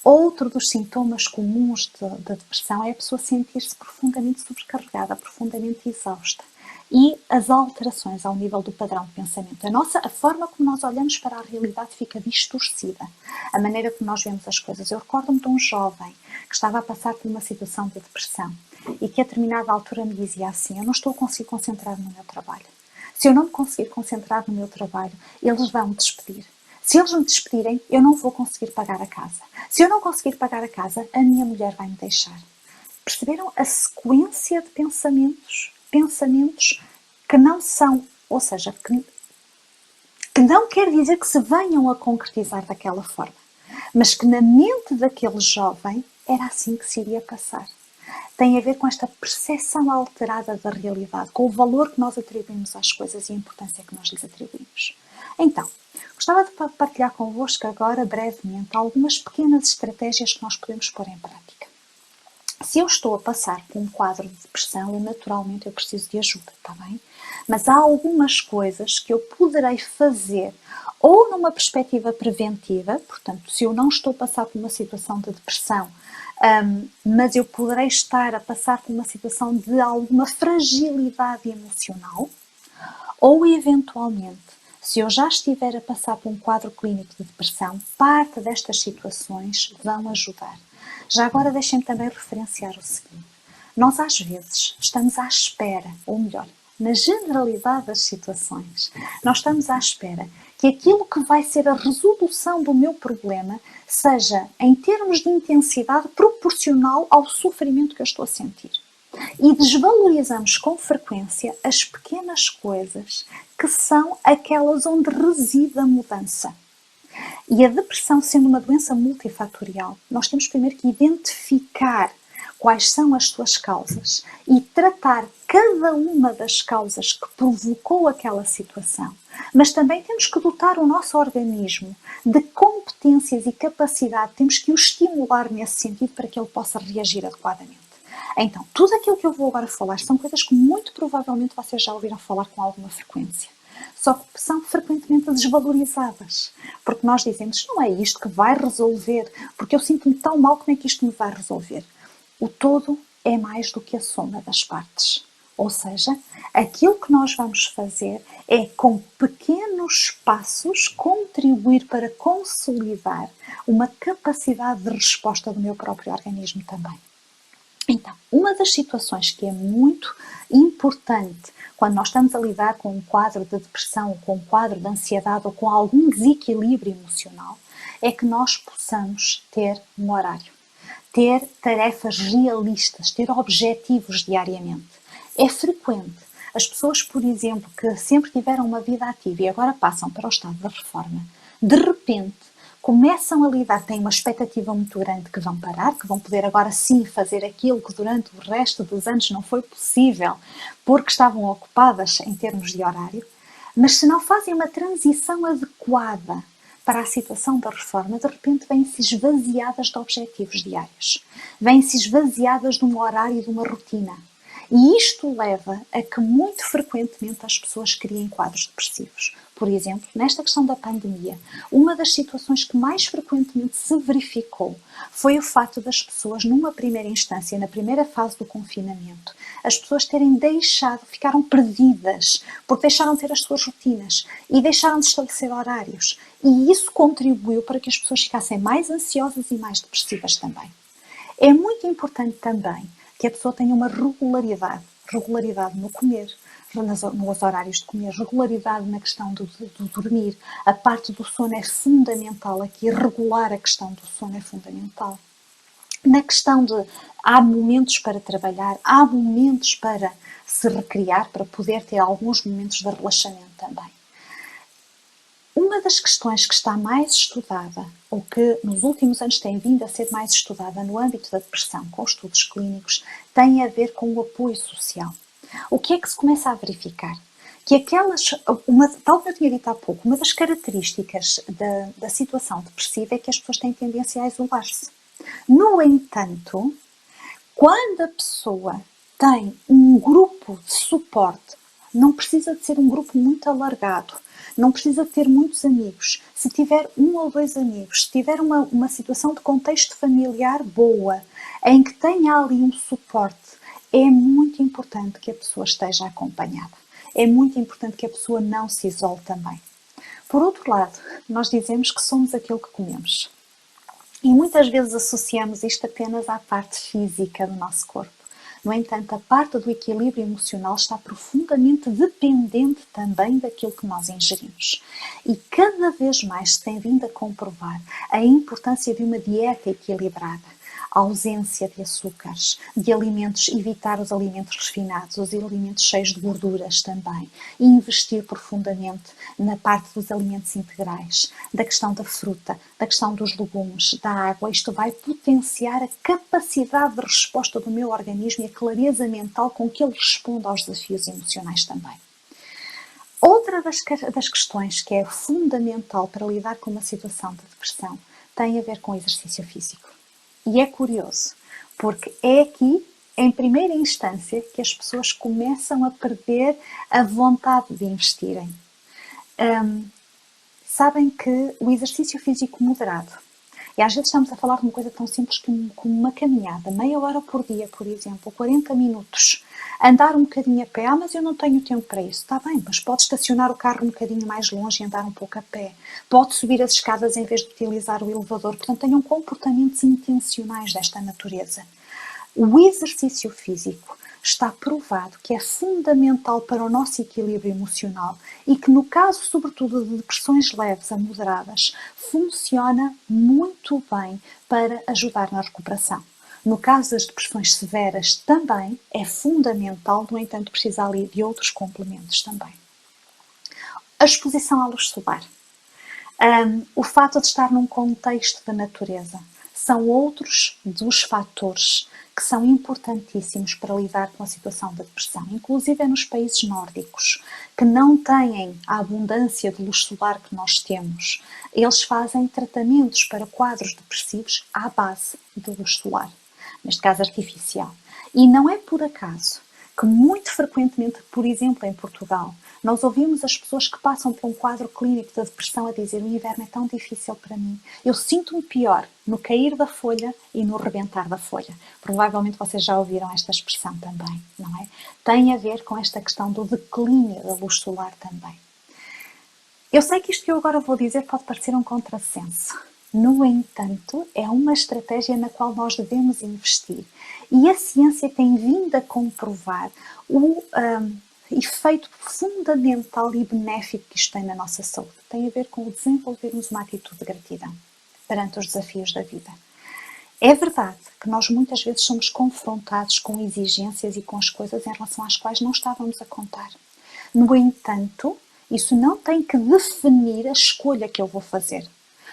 Outro dos sintomas comuns da depressão é a pessoa sentir-se profundamente sobrecarregada, profundamente exausta. E as alterações ao nível do padrão de pensamento. A forma como nós olhamos para a realidade fica distorcida. A maneira como nós vemos as coisas. Eu recordo-me de um jovem que estava a passar por uma situação de depressão e que a determinada altura me dizia assim: eu não estou a conseguir concentrar no meu trabalho. Se eu não me conseguir concentrar no meu trabalho, eles vão me despedir. Se eles me despedirem, eu não vou conseguir pagar a casa. Se eu não conseguir pagar a casa, a minha mulher vai me deixar. Perceberam a sequência de pensamentos? Pensamentos que não são, ou seja, que não quer dizer que se venham a concretizar daquela forma, mas que na mente daquele jovem era assim que se iria passar. Tem a ver com esta percepção alterada da realidade, com o valor que nós atribuímos às coisas e a importância que nós lhes atribuímos. Então, gostava de partilhar convosco agora, brevemente, algumas pequenas estratégias que nós podemos pôr em prática. Se eu estou a passar por um quadro de depressão, naturalmente eu preciso de ajuda, está bem? Mas há algumas coisas que eu poderei fazer ou numa perspectiva preventiva, portanto, se eu não estou a passar por uma situação de depressão, mas eu poderei estar a passar por uma situação de alguma fragilidade emocional, ou eventualmente, se eu já estiver a passar por um quadro clínico de depressão, parte destas situações vão ajudar. Já agora deixem-me também referenciar o seguinte. Nós às vezes estamos à espera, ou melhor, na generalidade das situações, nós estamos à espera que aquilo que vai ser a resolução do meu problema seja, em termos de intensidade, proporcional ao sofrimento que eu estou a sentir. E desvalorizamos com frequência as pequenas coisas que são aquelas onde reside a mudança. E a depressão, sendo uma doença multifatorial, nós temos primeiro que identificar quais são as suas causas e tratar cada uma das causas que provocou aquela situação. Mas também temos que dotar o nosso organismo de competências e capacidade, temos que o estimular nesse sentido para que ele possa reagir adequadamente. Então, tudo aquilo que eu vou agora falar são coisas que muito provavelmente vocês já ouviram falar com alguma frequência. Só que são frequentemente desvalorizadas. Porque nós dizemos, não é isto que vai resolver, porque eu sinto-me tão mal, como é que isto me vai resolver? O todo é mais do que a soma das partes. Ou seja, aquilo que nós vamos fazer é, com pequenos passos, contribuir para consolidar uma capacidade de resposta do meu próprio organismo também. Então, uma das situações que é muito importante quando nós estamos a lidar com um quadro de depressão, ou com um quadro de ansiedade, ou com algum desequilíbrio emocional, é que nós possamos ter um horário, ter tarefas realistas, ter objetivos diariamente. É frequente as pessoas, por exemplo, que sempre tiveram uma vida ativa e agora passam para o estado da reforma, de repente começam a lidar, têm uma expectativa muito grande que vão parar, que vão poder agora sim fazer aquilo que durante o resto dos anos não foi possível, porque estavam ocupadas em termos de horário, mas se não fazem uma transição adequada para a situação da reforma, de repente vêm-se esvaziadas de objetivos diários, vêm-se esvaziadas de um horário e de uma rotina. E isto leva a que muito frequentemente as pessoas criem quadros depressivos. Por exemplo, nesta questão da pandemia, uma das situações que mais frequentemente se verificou foi o fato das pessoas, numa primeira instância, na primeira fase do confinamento, as pessoas terem deixado, ficaram perdidas, porque deixaram de ter as suas rotinas e deixaram de estabelecer horários. E isso contribuiu para que as pessoas ficassem mais ansiosas e mais depressivas também. É muito importante também que a pessoa tenha uma regularidade no comer, nos horários de comer, regularidade na questão do dormir. A parte do sono é fundamental aqui, regular a questão do sono é fundamental. Na questão de há momentos para trabalhar, há momentos para se recriar, para poder ter alguns momentos de relaxamento também. Uma das questões que está mais estudada, ou que nos últimos anos tem vindo a ser mais estudada no âmbito da depressão, com estudos clínicos, tem a ver com o apoio social. O que é que se começa a verificar? Que tal como eu tinha dito há pouco, uma das características da situação depressiva é que as pessoas têm tendência a isolar-se. No entanto, quando a pessoa tem um grupo de suporte, não precisa de ser um grupo muito alargado, não precisa ter muitos amigos. Se tiver 1 ou 2 amigos, se tiver uma situação de contexto familiar boa, em que tenha ali um suporte, é muito importante que a pessoa esteja acompanhada. É muito importante que a pessoa não se isole também. Por outro lado, nós dizemos que somos aquilo que comemos. E muitas vezes associamos isto apenas à parte física do nosso corpo. No entanto, a parte do equilíbrio emocional está profundamente dependente também daquilo que nós ingerimos. E cada vez mais se tem vindo a comprovar a importância de uma dieta equilibrada, a ausência de açúcares, de alimentos, evitar os alimentos refinados, os alimentos cheios de gorduras também, e investir profundamente na parte dos alimentos integrais, da questão da fruta, da questão dos legumes, da água. Isto vai potenciar a capacidade de resposta do meu organismo e a clareza mental com que ele responde aos desafios emocionais também. Outra das questões que é fundamental para lidar com uma situação de depressão tem a ver com o exercício físico. E é curioso, porque é aqui, em primeira instância, que as pessoas começam a perder a vontade de investirem. Sabem que o exercício físico moderado, e às vezes estamos a falar de uma coisa tão simples como uma caminhada, meia hora por dia, por exemplo, 40 minutos, andar um bocadinho a pé, mas eu não tenho tempo para isso. Está bem, mas pode estacionar o carro um bocadinho mais longe e andar um pouco a pé. Pode subir as escadas em vez de utilizar o elevador. Portanto, tenham comportamentos intencionais desta natureza. O exercício físico está provado que é fundamental para o nosso equilíbrio emocional e que, no caso, sobretudo, de depressões leves a moderadas, funciona muito bem para ajudar na recuperação. No caso das depressões severas, também é fundamental, no entanto, precisa ali de outros complementos também. A exposição à luz solar. O fato de estar num contexto da natureza são outros dos fatores que são importantíssimos para lidar com a situação da depressão, inclusive nos países nórdicos, que não têm a abundância de luz solar que nós temos. Eles fazem tratamentos para quadros depressivos à base de luz solar, neste caso artificial. E não é por acaso que muito frequentemente, por exemplo, em Portugal, nós ouvimos as pessoas que passam por um quadro clínico de depressão a dizer: o inverno é tão difícil para mim, eu sinto-me pior no cair da folha e no rebentar da folha. Provavelmente vocês já ouviram esta expressão também, não é? Tem a ver com esta questão do declínio da luz solar também. Eu sei que isto que eu agora vou dizer pode parecer um contrassenso. No entanto, é uma estratégia na qual nós devemos investir. E a ciência tem vindo a comprovar o efeito fundamental e benéfico que isto tem na nossa saúde. Tem a ver com o desenvolvermos uma atitude de gratidão perante os desafios da vida. É verdade que nós muitas vezes somos confrontados com exigências e com as coisas em relação às quais não estávamos a contar. No entanto, isso não tem que definir a escolha que eu vou fazer.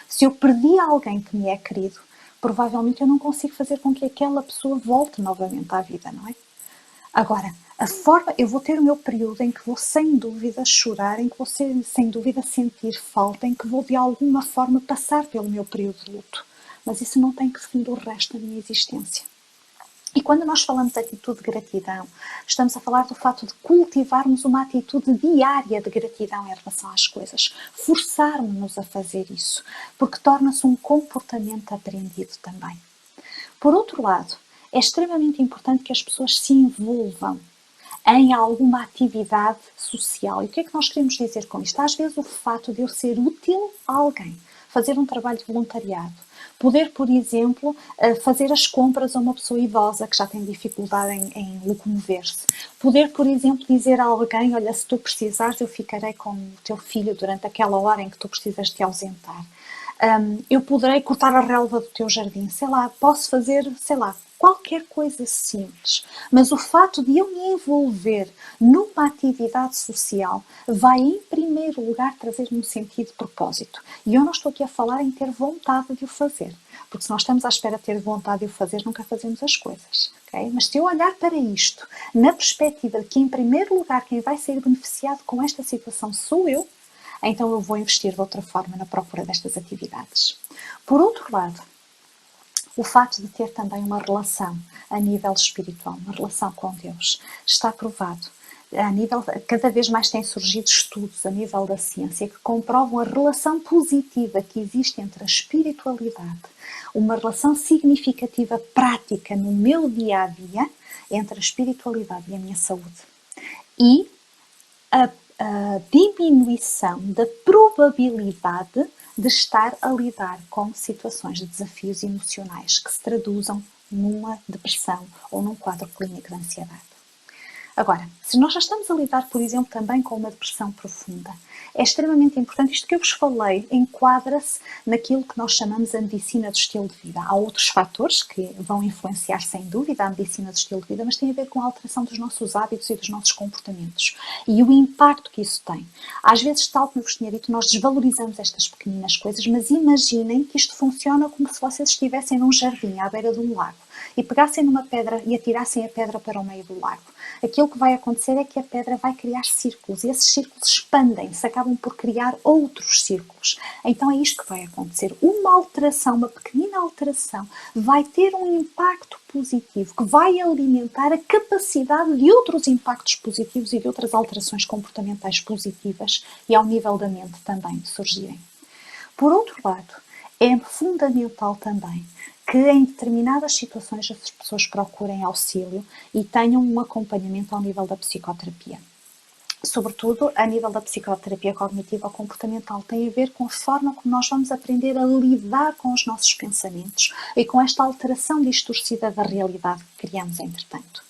Se eu perdi alguém que me é querido, provavelmente eu não consigo fazer com que aquela pessoa volte novamente à vida, não é? Agora, eu vou ter o meu período em que vou sem dúvida chorar, em que vou sem dúvida sentir falta, em que vou de alguma forma passar pelo meu período de luto. Mas isso não tem que definir o resto da minha existência. E quando nós falamos de atitude de gratidão, estamos a falar do fato de cultivarmos uma atitude diária de gratidão em relação às coisas, forçarmos-nos a fazer isso, porque torna-se um comportamento aprendido também. Por outro lado, é extremamente importante que as pessoas se envolvam em alguma atividade social. E o que é que nós queremos dizer com isto? Às vezes o fato de eu ser útil a alguém, fazer um trabalho de voluntariado, poder, por exemplo, fazer as compras a uma pessoa idosa que já tem dificuldade em locomover-se. Poder, por exemplo, dizer a alguém: olha, se tu precisares, eu ficarei com o teu filho durante aquela hora em que tu precisas te ausentar. Eu poderei cortar a relva do teu jardim, sei lá, posso fazer, sei lá, qualquer coisa simples. Mas o fato de eu me envolver numa atividade social vai, em primeiro lugar, trazer-me um sentido de propósito. E eu não estou aqui a falar em ter vontade de o fazer, porque se nós estamos à espera de ter vontade de o fazer, nunca fazemos as coisas. Okay? Mas se eu olhar para isto na perspectiva de que, em primeiro lugar, quem vai ser beneficiado com esta situação sou eu, então eu vou investir de outra forma na procura destas atividades. Por outro lado, o facto de ter também uma relação a nível espiritual, uma relação com Deus, está provado cada vez mais têm surgido estudos a nível da ciência que comprovam a relação positiva que existe entre a espiritualidade, uma relação significativa prática no meu dia a dia entre a espiritualidade e a minha saúde. E a diminuição da probabilidade de estar a lidar com situações de desafios emocionais que se traduzam numa depressão ou num quadro clínico de ansiedade. Agora, se nós já estamos a lidar, por exemplo, também com uma depressão profunda, é extremamente importante, isto que eu vos falei enquadra-se naquilo que nós chamamos a medicina do estilo de vida. Há outros fatores que vão influenciar, sem dúvida, a medicina do estilo de vida, mas tem a ver com a alteração dos nossos hábitos e dos nossos comportamentos e o impacto que isso tem. Às vezes, tal como eu vos tinha dito, nós desvalorizamos estas pequeninas coisas, mas imaginem que isto funciona como se vocês estivessem num jardim, à beira de um lago, e pegassem numa pedra e atirassem a pedra para o meio do lago. Aquilo que vai acontecer é que a pedra vai criar círculos e esses círculos expandem-se, acabam por criar outros círculos. Então é isto que vai acontecer. Uma alteração, uma pequenina alteração, vai ter um impacto positivo que vai alimentar a capacidade de outros impactos positivos e de outras alterações comportamentais positivas e ao nível da mente também de surgirem. Por outro lado, é fundamental também que em determinadas situações as pessoas procurem auxílio e tenham um acompanhamento ao nível da psicoterapia. Sobretudo a nível da psicoterapia cognitiva ou comportamental, tem a ver com a forma como nós vamos aprender a lidar com os nossos pensamentos e com esta alteração distorcida da realidade que criamos entretanto.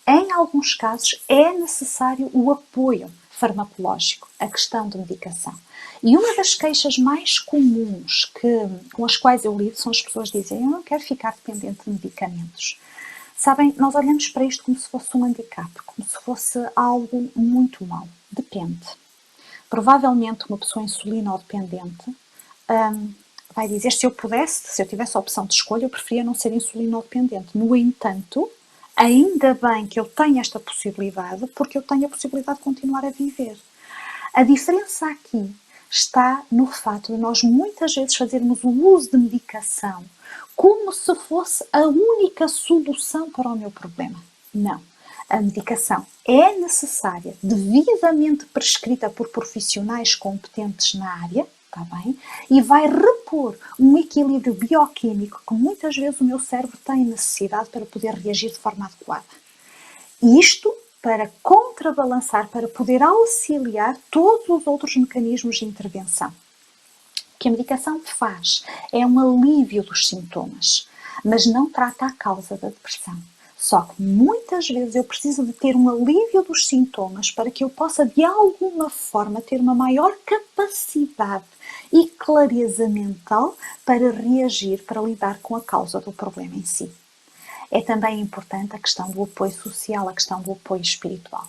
Em alguns casos é necessário o apoio farmacológico, a questão de medicação. E uma das queixas mais comuns com as quais eu lido são as pessoas dizerem: eu não quero ficar dependente de medicamentos. Sabem, nós olhamos para isto como se fosse um handicap, como se fosse algo muito mau. Depende. Provavelmente uma pessoa insulinodependente vai dizer: se eu tivesse a opção de escolha, eu preferia não ser insulinodependente. No entanto, ainda bem que eu tenho esta possibilidade, porque eu tenho a possibilidade de continuar a viver. A diferença aqui está no fato de nós muitas vezes fazermos o uso de medicação como se fosse a única solução para o meu problema. Não. A medicação é necessária, devidamente prescrita por profissionais competentes na área, está bem? E vai repor um equilíbrio bioquímico que muitas vezes o meu cérebro tem necessidade para poder reagir de forma adequada. E isto para contrabalançar, para poder auxiliar todos os outros mecanismos de intervenção. O que a medicação faz é um alívio dos sintomas, mas não trata a causa da depressão. Só que muitas vezes eu preciso de ter um alívio dos sintomas para que eu possa, de alguma forma, ter uma maior capacidade e clareza mental para reagir, para lidar com a causa do problema em si. É também importante a questão do apoio social, a questão do apoio espiritual.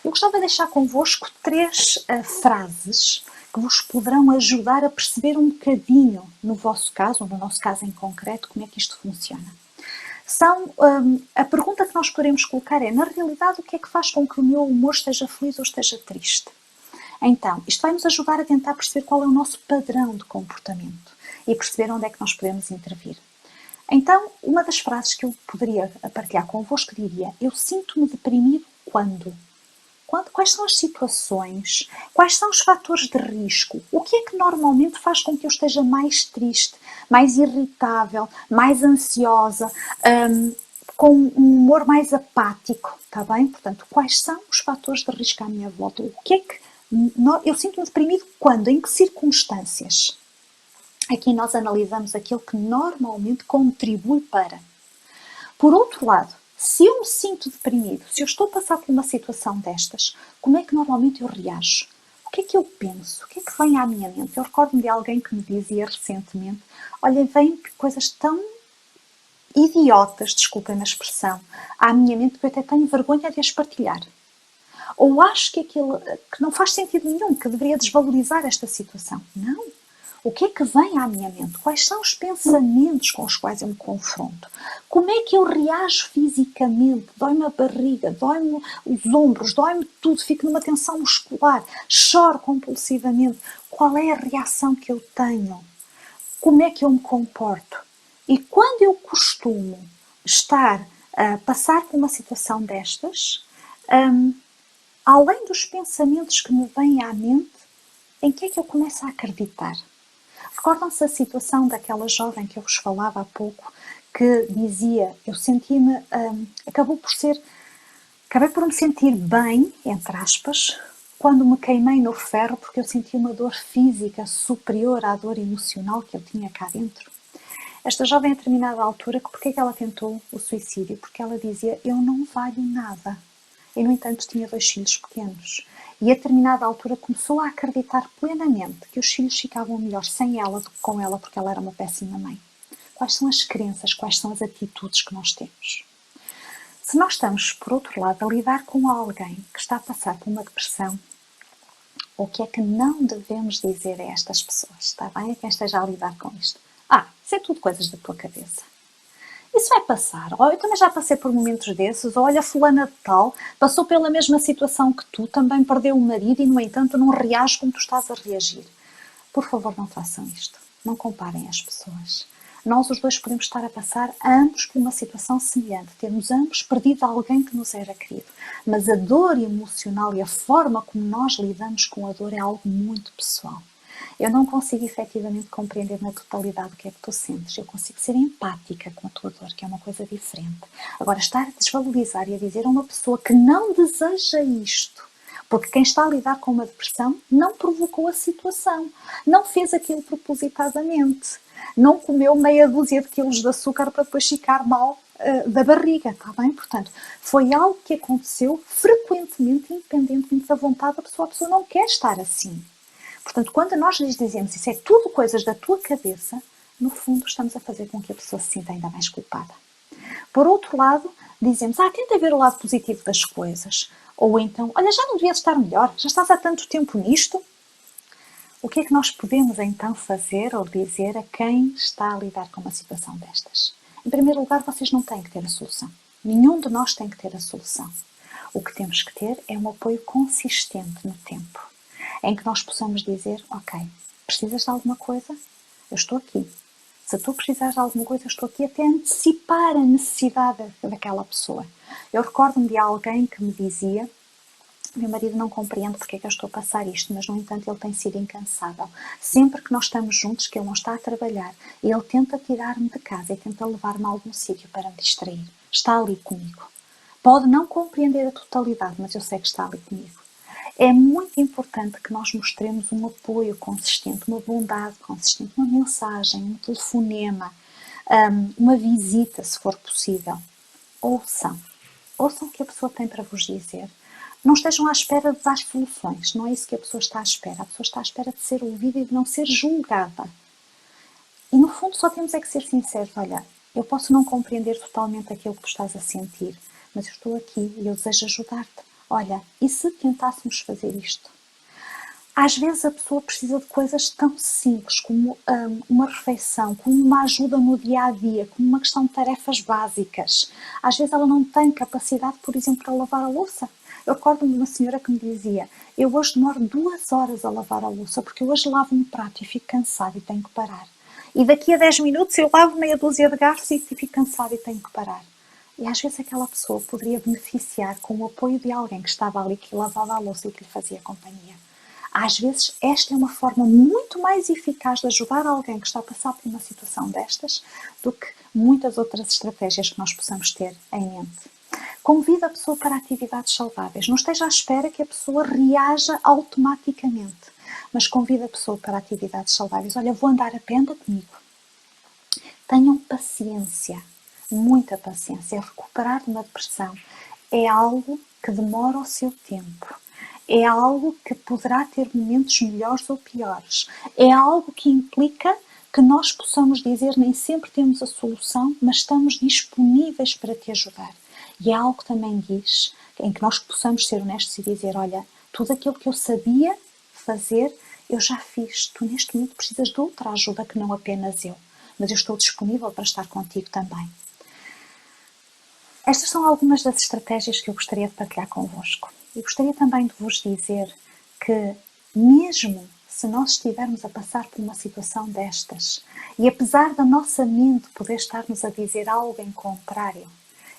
Eu gostava de deixar convosco 3 frases que vos poderão ajudar a perceber um bocadinho, no vosso caso, ou no nosso caso em concreto, como é que isto funciona. A pergunta que nós poderemos colocar é: na realidade, o que é que faz com que o meu humor esteja feliz ou esteja triste? Então, isto vai nos ajudar a tentar perceber qual é o nosso padrão de comportamento e perceber onde é que nós podemos intervir. Então, uma das frases que eu poderia partilhar convosco diria: eu sinto-me deprimido quando? Quais são as situações? Quais são os fatores de risco? O que é que normalmente faz com que eu esteja mais triste, mais irritável, mais ansiosa, com um humor mais apático, está bem? Portanto, quais são os fatores de risco à minha volta? O que é que eu sinto-me deprimido quando? Em que circunstâncias? Aqui nós analisamos aquilo que normalmente contribui para. Por outro lado, se eu me sinto deprimido, se eu estou a passar por uma situação destas, como é que normalmente eu reajo? O que é que eu penso? O que é que vem à minha mente? Eu recordo-me de alguém que me dizia recentemente: olha, vêm coisas tão idiotas, desculpem a expressão, à minha mente que eu até tenho vergonha de as partilhar. Ou acho que aquilo que não faz sentido nenhum, que deveria desvalorizar esta situação. Não. O que é que vem à minha mente? Quais são os pensamentos com os quais eu me confronto? Como é que eu reajo fisicamente? Dói-me a barriga, dói-me os ombros, dói-me tudo, fico numa tensão muscular, choro compulsivamente. Qual é a reação que eu tenho? Como é que eu me comporto? E quando eu costumo estar a passar por uma situação destas, além dos pensamentos que me vêm à mente, em que é que eu começo a acreditar? Recordam-se a situação daquela jovem que eu vos falava há pouco, que dizia, eu senti-me, acabei por me sentir bem, entre aspas, quando me queimei no ferro, porque eu senti uma dor física superior à dor emocional que eu tinha cá dentro. Esta jovem, a determinada altura, porque é que ela tentou o suicídio? Porque ela dizia, eu não valho nada. E, no entanto, tinha 2 filhos pequenos. E, a determinada altura, começou a acreditar plenamente que os filhos ficavam melhor sem ela do que com ela, porque ela era uma péssima mãe. Quais são as crenças, quais são as atitudes que nós temos? Se nós estamos, por outro lado, a lidar com alguém que está a passar por uma depressão, o que é que não devemos dizer a estas pessoas? Está bem? A quem esteja a lidar com isto. Isso é tudo coisas da tua cabeça. Isso vai passar. Eu também já passei por momentos desses. Olha, fulana de tal, passou pela mesma situação que tu, também perdeu o marido e, no entanto, não reage como tu estás a reagir. Por favor, não façam isto. Não comparem as pessoas. Nós os dois podemos estar a passar ambos por uma situação semelhante. Temos ambos perdido alguém que nos era querido. Mas a dor emocional e a forma como nós lidamos com a dor é algo muito pessoal. Eu não consigo efetivamente compreender na totalidade o que é que tu sentes. Eu consigo ser empática com a tua dor, que é uma coisa diferente. Agora, estar a desvalorizar e a dizer a uma pessoa que não deseja isto, porque quem está a lidar com uma depressão não provocou a situação, não fez aquilo propositadamente, não comeu meia dúzia de quilos de açúcar para depois ficar mal da barriga, está bem? Portanto, foi algo que aconteceu frequentemente, independentemente da vontade da pessoa. A pessoa não quer estar assim. Portanto, quando nós lhes dizemos isso é tudo coisas da tua cabeça, no fundo estamos a fazer com que a pessoa se sinta ainda mais culpada. Por outro lado, dizemos, tenta ver o lado positivo das coisas. Ou então, olha, já não devias estar melhor, já estás há tanto tempo nisto. O que é que nós podemos então fazer ou dizer a quem está a lidar com uma situação destas? Em primeiro lugar, vocês não têm que ter a solução. Nenhum de nós tem que ter a solução. O que temos que ter é um apoio consistente no tempo, em que nós possamos dizer, ok, precisas de alguma coisa? Eu estou aqui. Se tu precisares de alguma coisa, eu estou aqui até antecipar a necessidade daquela pessoa. Eu recordo-me de alguém que me dizia, meu marido não compreende porque é que eu estou a passar isto, mas no entanto ele tem sido incansável. Sempre que nós estamos juntos, que ele não está a trabalhar, ele tenta tirar-me de casa e tenta levar-me a algum sítio para me distrair. Está ali comigo. Pode não compreender a totalidade, mas eu sei que está ali comigo. É muito importante que nós mostremos um apoio consistente, uma bondade consistente, uma mensagem, um telefonema, uma visita, se for possível. Ouçam o que a pessoa tem para vos dizer. Não estejam à espera de dar soluções, não é isso que a pessoa está à espera. A pessoa está à espera de ser ouvida e de não ser julgada. E no fundo só temos é que ser sinceros. Olha, eu posso não compreender totalmente aquilo que tu estás a sentir, mas eu estou aqui e eu desejo ajudar-te. Olha, e se tentássemos fazer isto? Às vezes a pessoa precisa de coisas tão simples como uma refeição, como uma ajuda no dia-a-dia, como uma questão de tarefas básicas. Às vezes ela não tem capacidade, por exemplo, para lavar a louça. Eu recordo-me de uma senhora que me dizia, eu hoje demoro 2 horas a lavar a louça, porque eu hoje lavo um prato e fico cansada e tenho que parar. E daqui a 10 minutos eu lavo meia dúzia de garfos e fico cansada e tenho que parar. E às vezes aquela pessoa poderia beneficiar com o apoio de alguém que estava ali, que lavava a louça e que lhe fazia companhia. Às vezes esta é uma forma muito mais eficaz de ajudar alguém que está a passar por uma situação destas do que muitas outras estratégias que nós possamos ter em mente. Convida a pessoa para atividades saudáveis. Não esteja à espera que a pessoa reaja automaticamente, mas convida a pessoa para atividades saudáveis. Olha, vou andar a pé, anda comigo. Tenham paciência, muita paciência. Recuperar de uma depressão é algo que demora o seu tempo. É algo que poderá ter momentos melhores ou piores. É algo que implica que nós possamos dizer nem sempre temos a solução, mas estamos disponíveis para te ajudar. E é algo que também diz, em que nós possamos ser honestos e dizer, olha, tudo aquilo que eu sabia fazer, eu já fiz. Tu neste momento precisas de outra ajuda que não apenas eu. Mas eu estou disponível para estar contigo também. Estas são algumas das estratégias que eu gostaria de partilhar convosco. E gostaria também de vos dizer que, mesmo se nós estivermos a passar por uma situação destas, e apesar da nossa mente poder estar-nos a dizer algo em contrário,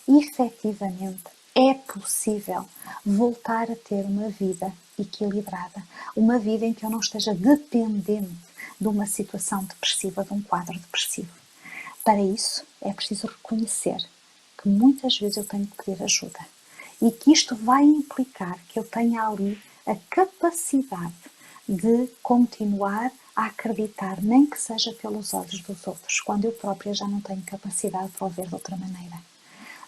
efetivamente, É possível voltar a ter uma vida equilibrada, uma vida em que eu não esteja dependente de uma situação depressiva, de um quadro depressivo. Para isso, é preciso reconhecer que muitas vezes eu tenho que pedir ajuda e que isto vai implicar que eu tenha ali a capacidade de continuar a acreditar, nem que seja pelos olhos dos outros, quando eu própria já não tenho capacidade para o ver de outra maneira.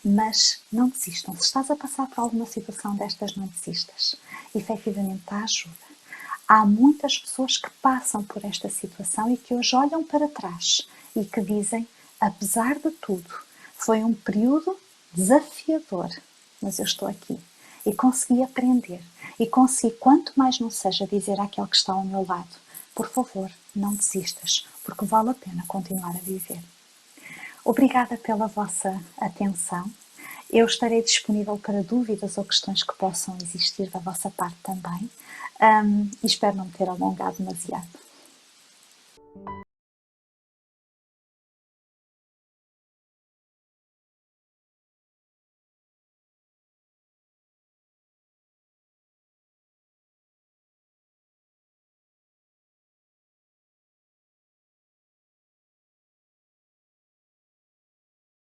Mas não desistam. Se estás a passar por alguma situação destas, não desistas. Efetivamente, há ajuda. Há muitas pessoas que passam por esta situação e que hoje olham para trás e que dizem, apesar de tudo, foi um período desafiador, mas eu estou aqui e consegui aprender e consegui, quanto mais não seja, dizer àquele que está ao meu lado, por favor, não desistas, porque vale a pena continuar a viver. Obrigada pela vossa atenção. Eu estarei disponível para dúvidas ou questões que possam existir da vossa parte também. E espero não me ter alongado demasiado.